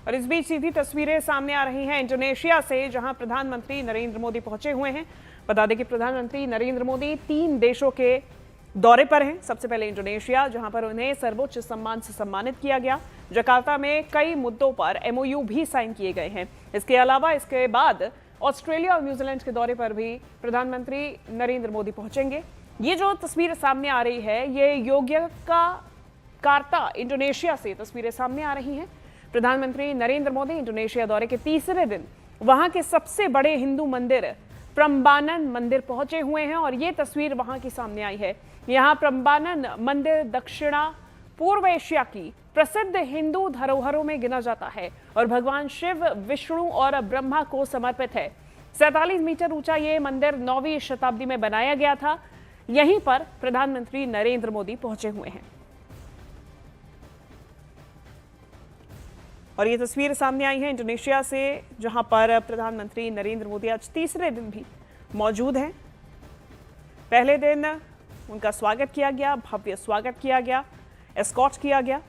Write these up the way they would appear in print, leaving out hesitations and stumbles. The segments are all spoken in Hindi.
और इस बीच सीधी तस्वीरें सामने आ रही हैं इंडोनेशिया से, जहां प्रधानमंत्री नरेंद्र मोदी पहुंचे हुए हैं। बता दें कि प्रधानमंत्री नरेंद्र मोदी 3 देशों के दौरे पर हैं। सबसे पहले इंडोनेशिया, जहां पर उन्हें सर्वोच्च सम्मान से सम्मानित किया गया। जकार्ता में कई मुद्दों पर MOU भी साइन किए गए हैं। इसके अलावा इसके बाद ऑस्ट्रेलिया और न्यूजीलैंड के दौरे पर भी प्रधानमंत्री नरेंद्र मोदी पहुंचेंगे। ये जो तस्वीर सामने आ रही है, ये योग्यकार्ता इंडोनेशिया से तस्वीरें सामने आ रही हैं। प्रधानमंत्री नरेंद्र मोदी इंडोनेशिया दौरे के तीसरे दिन वहां के सबसे बड़े हिंदू मंदिर प्रम्बानन मंदिर पहुंचे हुए हैं और ये तस्वीर वहां की सामने आई है। यहां प्रम्बानन मंदिर दक्षिणा पूर्व एशिया की प्रसिद्ध हिंदू धरोहरों में गिना जाता है और भगवान शिव, विष्णु और ब्रह्मा को समर्पित है। 47 मीटर ऊंचा ये मंदिर 9वीं शताब्दी में बनाया गया था। यहीं पर प्रधानमंत्री नरेंद्र मोदी पहुंचे हुए हैं और ये तस्वीर सामने आई है इंडोनेशिया से, जहां पर प्रधानमंत्री नरेंद्र मोदी आज तीसरे दिन भी मौजूद हैं। पहले दिन उनका स्वागत किया गया, भव्य स्वागत किया गया, एस्कॉर्ट किया गया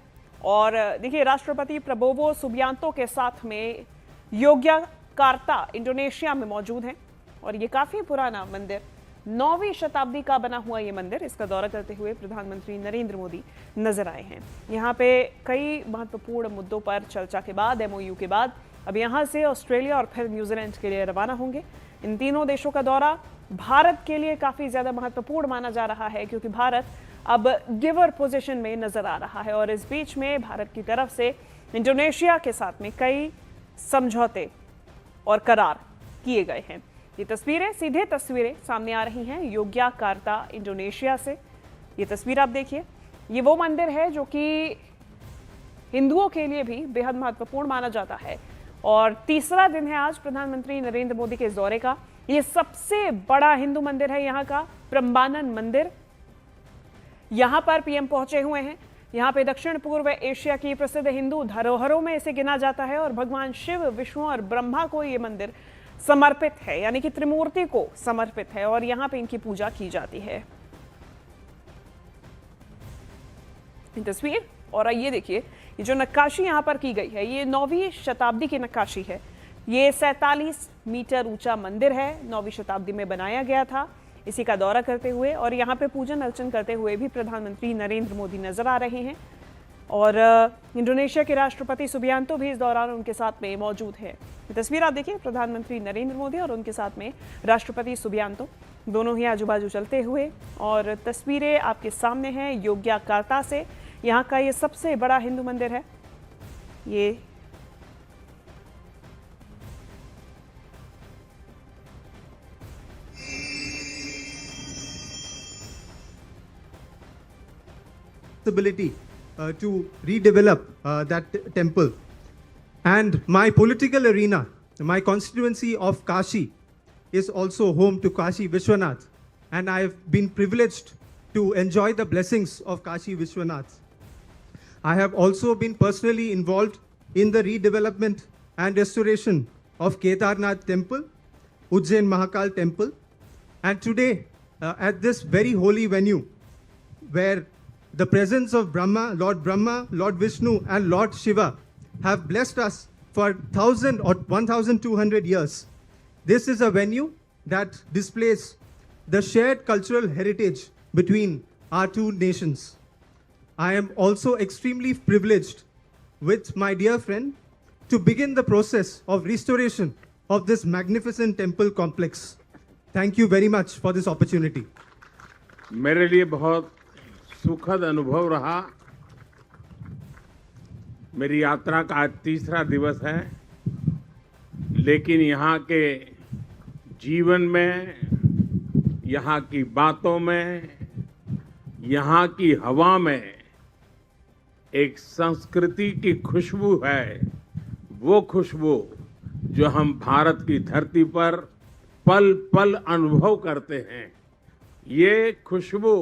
और देखिए राष्ट्रपति प्रबोवो सुबियांतो के साथ में योग्यकार्ता इंडोनेशिया में मौजूद हैं और ये काफी पुराना मंदिर 9वीं शताब्दी का बना हुआ ये मंदिर, इसका दौरा करते हुए प्रधानमंत्री नरेंद्र मोदी नजर आए हैं। यहाँ पे कई महत्वपूर्ण मुद्दों पर चर्चा के बाद, MOU के बाद अब यहाँ से ऑस्ट्रेलिया और फिर न्यूजीलैंड के लिए रवाना होंगे। इन तीनों देशों का दौरा भारत के लिए काफी ज्यादा महत्वपूर्ण माना जा रहा है, क्योंकि भारत अब गिवर पोजीशन में नजर आ रहा है और इस बीच में भारत की तरफ से इंडोनेशिया के साथ में कई समझौते और करार किए गए हैं। ये तस्वीरें, सीधे तस्वीरें सामने आ रही हैं योग्यकार्ता इंडोनेशिया से। ये तस्वीर आप देखिए, ये वो मंदिर है जो कि हिंदुओं के लिए भी बेहद महत्वपूर्ण माना जाता है और तीसरा दिन है आज प्रधानमंत्री नरेंद्र मोदी के इस दौरे का। ये सबसे बड़ा हिंदू मंदिर है यहाँ का, प्रम्बानन मंदिर। यहाँ पर PM पहुंचे हुए हैं। यहाँ पे दक्षिण पूर्व एशिया की प्रसिद्ध हिंदू धरोहरों में इसे गिना जाता है और भगवान शिव, विष्णु और ब्रह्मा को ये मंदिर समर्पित है, यानी कि त्रिमूर्ति को समर्पित है और यहाँ पे इनकी पूजा की जाती है। तस्वीर और ये देखिए, ये जो नक्काशी यहाँ पर की गई है, ये 9वीं शताब्दी की नक्काशी है। ये 47 मीटर ऊंचा मंदिर है, 9वीं शताब्दी में बनाया गया था। इसी का दौरा करते हुए और यहाँ पे पूजन अर्चन करते हुए भी प्रधानमंत्री नरेंद्र मोदी नजर आ रहे हैं और इंडोनेशिया के राष्ट्रपति सुबियांतो भी इस दौरान उनके साथ में मौजूद है। ये तस्वीर आप देखिए, प्रधानमंत्री नरेंद्र मोदी और उनके साथ में राष्ट्रपति सुबियांतो दोनों ही आजू बाजू चलते हुए और तस्वीरें आपके सामने हैं योग्यकार्ता से। यहाँ का ये सबसे बड़ा हिंदू मंदिर है। ये ability to redevelop that temple. And my political arena, my constituency of Kashi is also home to Kashi Vishwanath, and I have been privileged to enjoy the blessings of Kashi Vishwanath. I have also been personally involved in the redevelopment and restoration of Kedarnath temple, Ujjain Mahakal temple, and today at this very holy venue where the presence of Brahma, Lord Vishnu and Lord Shiva have blessed us for 1000 or 1200 years. This is a venue that displays the shared cultural heritage between our two nations. I am also extremely privileged with my dear friend to begin the process of restoration of this magnificent temple complex. Thank you very much for this opportunity. मेरे लिए बहुत सुखद अनुभव रहा। मेरी यात्रा का आज तीसरा दिवस है, लेकिन यहाँ के जीवन में, यहाँ की बातों में, यहाँ की हवा में एक संस्कृति की खुशबू है। वो खुशबू जो हम भारत की धरती पर पल पल अनुभव करते हैं। ये खुशबू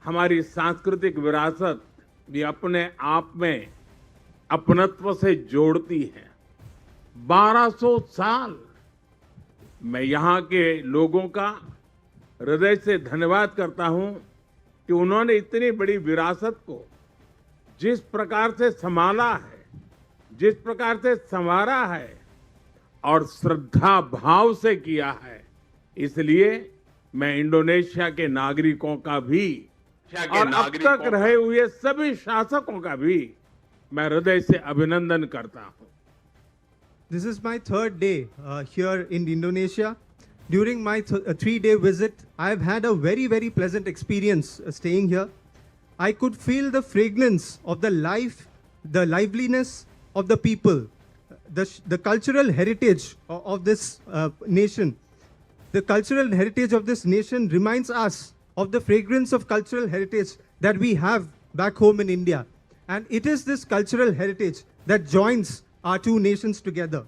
हमारी सांस्कृतिक विरासत भी अपने आप में अपनत्व से जोड़ती है। 1200 साल मैं यहाँ के लोगों का हृदय से धन्यवाद करता हूँ कि उन्होंने इतनी बड़ी विरासत को जिस प्रकार से संभाला है, जिस प्रकार से संवारा है और श्रद्धा भाव से किया है, इसलिए मैं इंडोनेशिया के नागरिकों का भी और अब तक रहे हुए सभी शासकों का भी मैं हृदय से अभिनंदन करता हूं। This is my third day here in Indonesia. During my 3-day visit, I've had a very, very pleasant experience staying here. I could feel the fragrance of the life, the liveliness of the people, the cultural heritage of this nation. The cultural heritage of this nation reminds us of the fragrance of cultural heritage that we have back home in India. And it is this cultural heritage that joins our two nations together.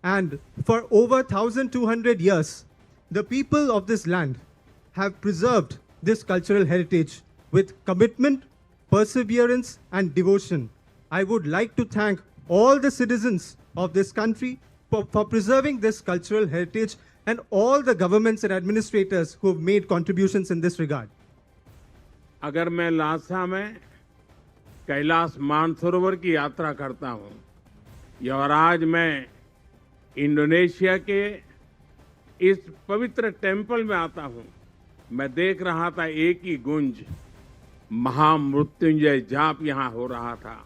And for over 1,200 years, the people of this land have preserved this cultural heritage with commitment, perseverance, and devotion. I would like to thank all the citizens of this country for preserving this cultural heritage and all the governments and administrators who have made contributions in this regard. अगर मैं लासा में कैलाश मानसरोवर की यात्रा करता हूं और आज मैं इंडोनेशिया के इस पवित्र टेंपल में आता हूं, मैं देख रहा था एक ही गुंज महामृत्युंजय जाप यहां हो रहा था।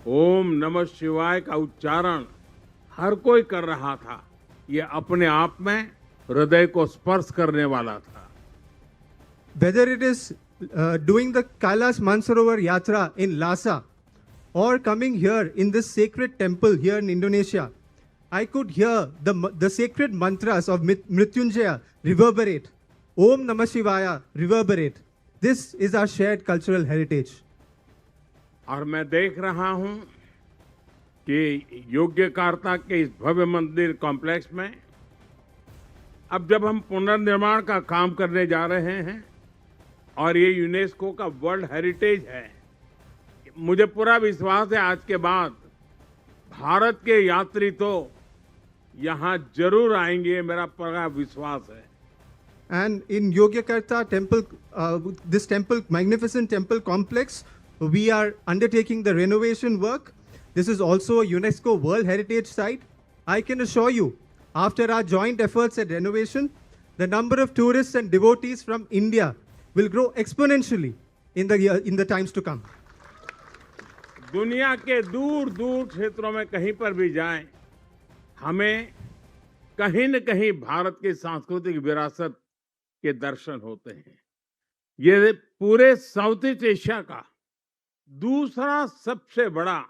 ओम नमः शिवाय का उच्चारण हर कोई कर रहा था। ये अपने आप में हृदय को स्पर्श करने वाला था। Whether it is doing the Kailash Mansarovar Yatra in Lhasa or coming here in this sacred temple here in Indonesia, I could hear the sacred mantras of Mrityunjaya reverberate. Om Namah Shivaya reverberate. This is our shared cultural heritage. और मैं देख रहा हूं कि योग्यकार्ता के इस भव्य मंदिर कॉम्प्लेक्स में अब जब हम पुनर्निर्माण का काम करने जा रहे हैं और ये यूनेस्को का वर्ल्ड हेरिटेज है, मुझे पूरा विश्वास है आज के बाद भारत के यात्री तो यहाँ जरूर आएंगे, मेरा पूरा विश्वास है। And in Yogyakarta temple, this temple, magnificent temple complex, we are undertaking the renovation work. This is also a UNESCO World Heritage Site. I can assure you, after our joint efforts at renovation, the number of tourists and devotees from India will grow exponentially in the times to come. दुनिया के दूर दूर क्षेत्रों में कहीं पर भी जाएं, हमें कहीं न कहीं भारत की सांस्कृतिक विरासत के दर्शन होते हैं। ये पूरे साउथ ईस्ट एशिया का दूसरा सबसे बड़ा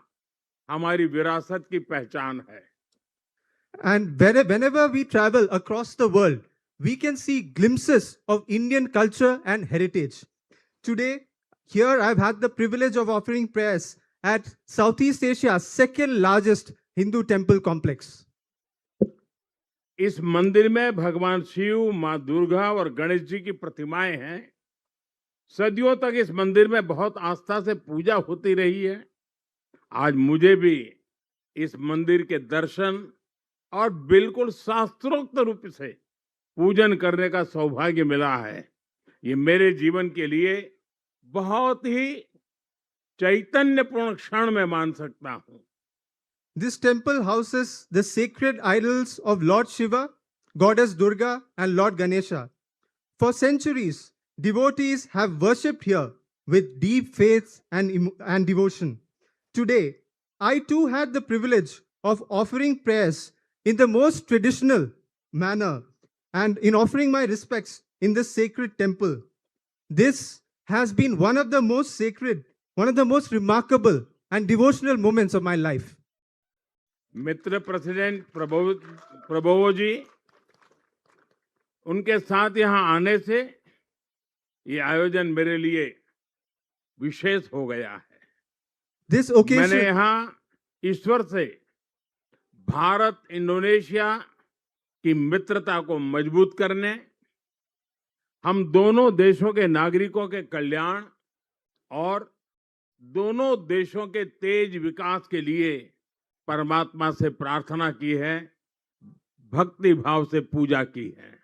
हमारी विरासत की पहचान है। And whenever we travel across the world, we can see glimpses of Indian culture and heritage. Today, here I've had the privilege of offering prayers at Southeast Asia's second largest Hindu temple complex. इस मंदिर में भगवान शिव, मां दुर्गा और गणेश जी की प्रतिमाएं हैं। सदियों तक इस मंदिर में बहुत आस्था से पूजा होती रही है। आज मुझे भी इस मंदिर के दर्शन और बिल्कुल शास्त्रोक्त रूप से पूजन करने का सौभाग्य मिला है। ये मेरे जीवन के लिए बहुत ही चैतन्यपूर्ण क्षण मैं मान सकता हूं। This temple houses the sacred idols of Lord Shiva, Goddess Durga, and Lord Ganesha. For centuries, devotees have worshipped here with deep faith and devotion. Today, I too had the privilege of offering prayers in the most traditional manner and in offering my respects in this sacred temple. This has been one of the most sacred, one of the most remarkable and devotional moments of my life. मित्र प्रेसिडेंट प्रबोवो जी, उनके साथ यहाँ आने से ये आयोजन मेरे लिए विशेष हो गया है। This occasion, मैंने यहाँ ईश्वर से भारत इंडोनेशिया की मित्रता को मजबूत करने, हम दोनों देशों के नागरिकों के कल्याण और दोनों देशों के तेज विकास के लिए परमात्मा से प्रार्थना की है, भक्ति भाव से पूजा की है।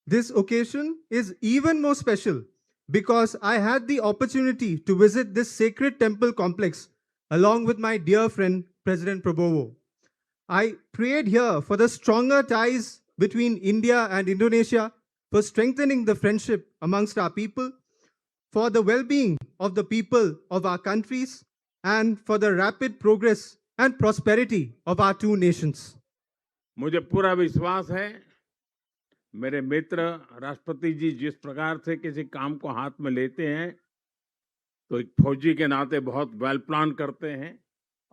This occasion is even more special because I had the opportunity to visit this sacred temple complex along with my dear friend President Prabowo. I prayed here for the stronger ties between India and Indonesia, for strengthening the friendship amongst our people, for the well-being of the people of our countries, and for the rapid progress and prosperity of our two nations. मुझे पूरा विश्वास है मेरे मित्र राष्ट्रपति जी जिस प्रकार से किसी काम को हाथ में लेते हैं तो एक फौजी के नाते बहुत वेल प्लान करते हैं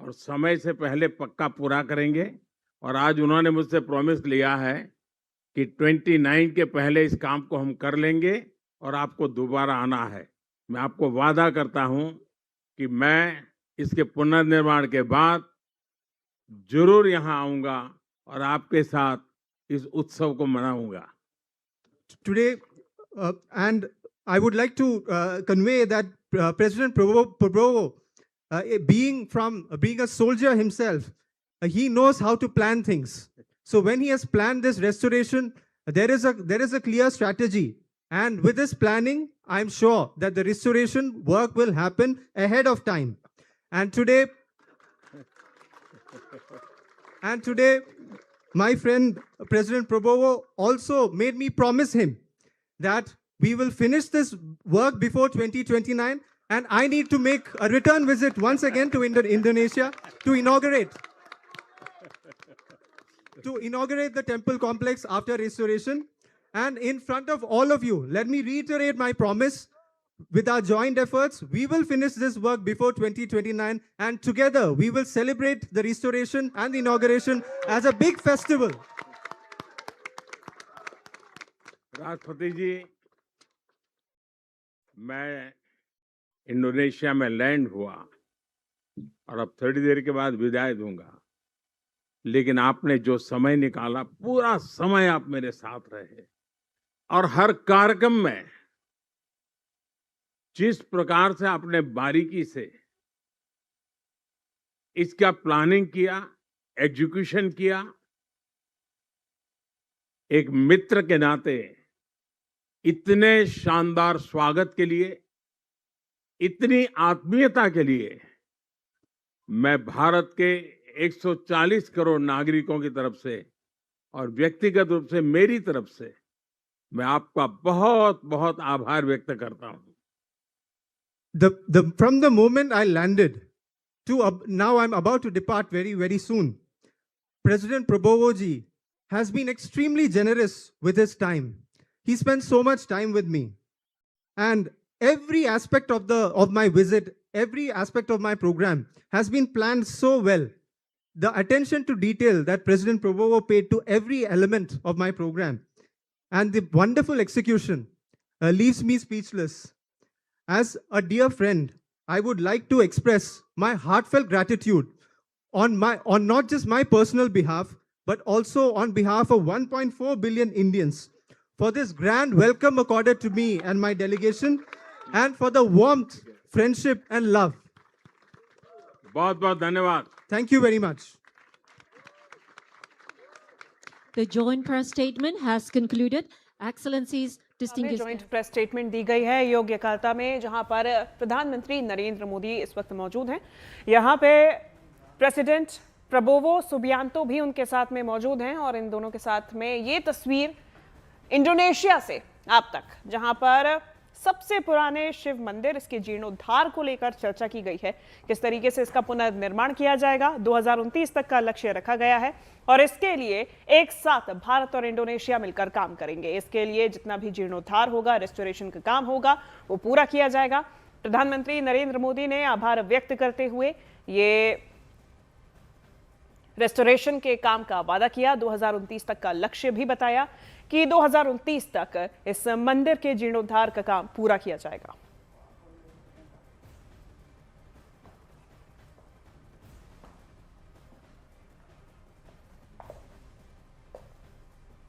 और समय से पहले पक्का पूरा करेंगे। और आज उन्होंने मुझसे प्रॉमिस लिया है कि 29 के पहले इस काम को हम कर लेंगे और आपको दोबारा आना है। मैं आपको वादा करता हूं कि मैं इसके पुनर्निर्माण के बाद जरूर यहां आऊंगा और आपके साथ इस उत्सव को मनाऊंगा। Today, and I would like to convey that President Prabowo, being a soldier himself, he knows how to plan things. So when he has planned this restoration, there is a clear strategy, and with this planning, I'm sure that the restoration work will happen ahead of time. And today, my friend President Prabowo also made me promise him that we will finish this work before 2029, and I need to make a return visit once again to Indonesia to inaugurate the temple complex after restoration. And in front of all of you, let me reiterate my promise. With our joint efforts, we will finish this work before 2029, and together we will celebrate the restoration and the inauguration as a big festival. राष्ट्रपति जी, मैं इंडोनेशिया में लैंड हुआ और अब थोड़ी देर के बाद विदाई दूंगा, लेकिन आपने जो समय निकाला, पूरा समय आप मेरे साथ रहे और हर कार्यक्रम में जिस प्रकार से आपने बारीकी से इसका प्लानिंग किया, एग्जीक्यूशन किया, एक मित्र के नाते इतने शानदार स्वागत के लिए, इतनी आत्मीयता के लिए मैं भारत के 140 करोड़ नागरिकों की तरफ से और व्यक्तिगत रूप से मेरी तरफ से मैं आपका बहुत बहुत आभार व्यक्त करता हूं। From the moment I landed to now I'm about to depart very, very soon, President Prabowo ji has been extremely generous with his time. He spent so much time with me, and every aspect of my visit, every aspect of my program has been planned so well. The attention to detail that President Prabowo paid to every element of my program and the wonderful execution leaves me speechless. As a dear friend, I would like to express my heartfelt gratitude on not just my personal behalf, but also on behalf of 1.4 billion Indians for this grand welcome accorded to me and my delegation, and for the warmth, friendship and love. बहुत बहुत धन्यवाद। Thank you very much. The joint press statement has concluded. Excellencies, distinguished joint press statement दी गई है योग यकार्ता में, जहां पर प्रधानमंत्री नरेंद्र मोदी इस वक्त मौजूद हैं। यहां पे प्रेसिडेंट प्रबोवो सुबियांतो भी उनके साथ में मौजूद हैं और इन दोनों के साथ में ये तस्वीर इंडोनेशिया से अब तक, जहां पर सबसे पुराने शिव मंदिर, इसके जीर्णोद्धार को लेकर चर्चा की गई है, किस तरीके से इसका पुनर्निर्माण किया जाएगा। 2029 तक का लक्ष्य रखा गया है और इसके लिए एक साथ भारत और इंडोनेशिया मिलकर काम करेंगे। इसके लिए जितना भी जीर्णोद्धार होगा, रेस्टोरेशन का काम होगा, वो पूरा किया जाएगा। प्रधानमंत्री नरेंद्र मोदी ने आभार व्यक्त करते हुए ये रेस्टोरेशन के काम का वादा किया। 2029 तक का लक्ष्य भी बताया कि 2029 तक इस मंदिर के जीर्णोद्धार का काम पूरा किया जाएगा।